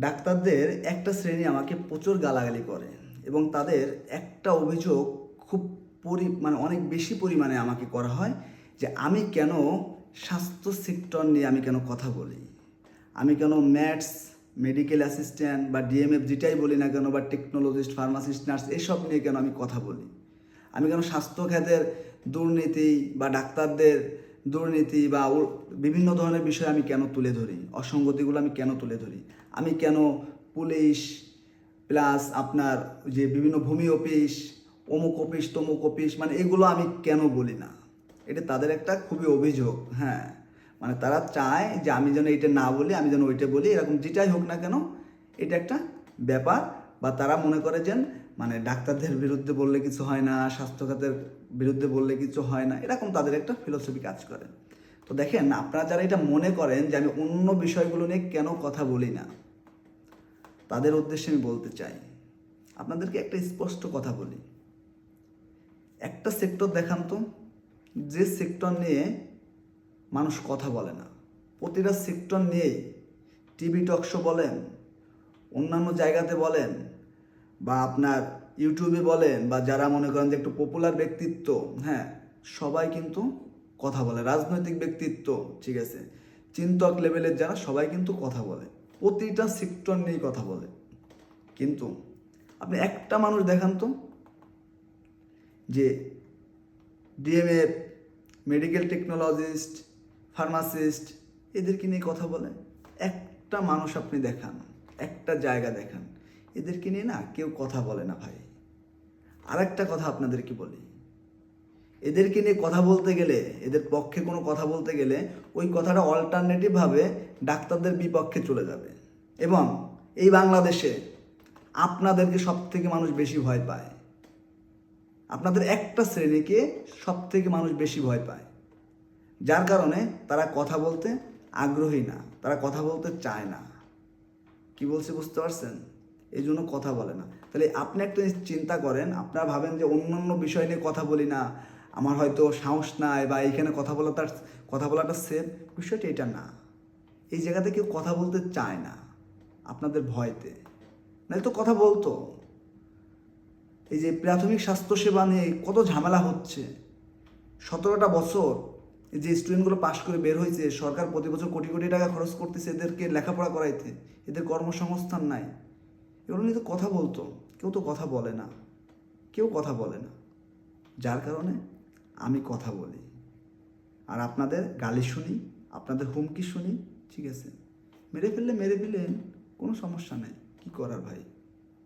ডাক্তারদের একটা শ্রেণী আমাকে প্রচুর গালাগালি করে এবং তাদের একটা অভিযোগ খুব মানে অনেক বেশি পরিমাণে আমাকে করা হয় যে আমি কেন স্বাস্থ্য সেক্টর নিয়ে আমি কেন কথা বলি, আমি কেন ম্যাথস, মেডিকেল অ্যাসিস্ট্যান্ট বা ডিএমএফ যেটাই বলি না কেন, বা টেকনোলজিস্ট, ফার্মাসিস্ট, নার্স এসব নিয়ে কেন আমি কথা বলি, আমি কেন স্বাস্থ্য খাতের দুর্নীতি বা ডাক্তারদের দুর্নীতি বা বিভিন্ন ধরনের বিষয় আমি কেন তুলে ধরি, অসঙ্গতিগুলো আমি কেন তুলে ধরি, আমি কেন পুলিশ প্লাস আপনার যে বিভিন্ন ভূমি অফিস, অমুক অফিস, তমুক অফিস, মানে এগুলো আমি কেন বলি না। এটা তাদের একটা খুবই অভিযোগ। হ্যাঁ, মানে তারা চায় যে আমি যেন এটা না বলি, আমি যেন ওইটা বলি, এরকম যেটাই হোক না কেন এটা একটা ব্যাপার। বা তারা মনে করে যে মানে ডাক্তারদের বিরুদ্ধে বললে কিছু হয় না, স্বাস্থ্যখাতের বিরুদ্ধে বললে কিছু হয় না, এরকম তাদের একটা ফিলোসফি কাজ করে। তো দেখেন, আপনারা যারা এটা মনে করেন যে আমি অন্য বিষয়গুলো নিয়ে কেন কথা বলি না, তাদের উদ্দেশ্যে আমি বলতে চাই, আপনাদেরকে একটা স্পষ্ট কথা বলি, একটা সেক্টর দেখান তো যে সেক্টর নিয়ে মানুষ কথা বলে না। প্রতিটা সেক্টর নিয়েই টিভি টক শো বলেন, অন্যান্য জায়গাতে বলেন, বা আপনার ইউটিউবে বলেন, বা যারা মনে করেন যে একটু পপুলার ব্যক্তিত্ব, হ্যাঁ, সবাই কিন্তু কথা বলে। রাজনৈতিক ব্যক্তিত্ব, ঠিক আছে, চিন্তক লেভেলের যারা, সবাই কিন্তু কথা বলে, প্রতিটা সেক্টর নিয়েই কথা বলে। কিন্তু আপনি একটা মানুষ দেখান তো যে ডিএমএফ, মেডিকেল টেকনোলজিস্ট, ফার্মাসিস্ট এদেরকে নিয়ে কথা বলে। একটা মানুষ আপনি দেখান, একটা জায়গা দেখান, এদেরকে নিয়ে না কেউ কথা বলে না ভাই। আর একটা কথা আপনাদেরকে বলি, এদেরকে নিয়ে কথা বলতে গেলে, এদের পক্ষে কোনো কথা বলতে গেলে ওই কথাটা অল্টারনেটিভভাবে ডাক্তারদের বিপক্ষে চলে যাবে। এবং এই বাংলাদেশে আপনাদেরকে সব থেকে মানুষ বেশি ভয় পায়, আপনাদের একটা শ্রেণীকে সব থেকে মানুষ বেশি ভয় পায়, যার কারণে তারা কথা বলতে আগ্রহী না, তারা কথা বলতে চায় না। কি বলছে বুঝতে পারছেন? এই জন্য কথা বলে না। তাহলে আপনি একটা চিন্তা করেন, আপনারা ভাবেন যে অন্য বিষয় নিয়ে কথা বলি না, আমার হয়তো সাহস নাই, বা এইখানে কথা বলাটা সেফ, বিষয়টা এটা না। এই জায়গাতে কেউ কথা বলতে চায় না আপনাদের ভয়তে, নাহলে তো কথা বলতো। এই যে প্রাথমিক স্বাস্থ্যসেবা নিয়ে কত ঝামেলা হচ্ছে, 17টা বছর এই যে স্টুডেন্টগুলো পাশ করে বের হয়েছে, সরকার প্রতি বছর কোটি কোটি টাকা খরচ করতেছে এদেরকে লেখাপড়া করাইতে, এদের কর্মসংস্থান নাই, এগুলো নিয়ে তো কথা বলতো। কেউ তো কথা বলে না, কেউ কথা বলে না, যার কারণে আমি কথা বলি, আর আপনাদের গালি শুনি, আপনাদের হুমকি শুনি। ঠিক আছে, মেরে ফেললে মেরে ফেলেন, কোনো সমস্যা নেই, কী করার ভাই।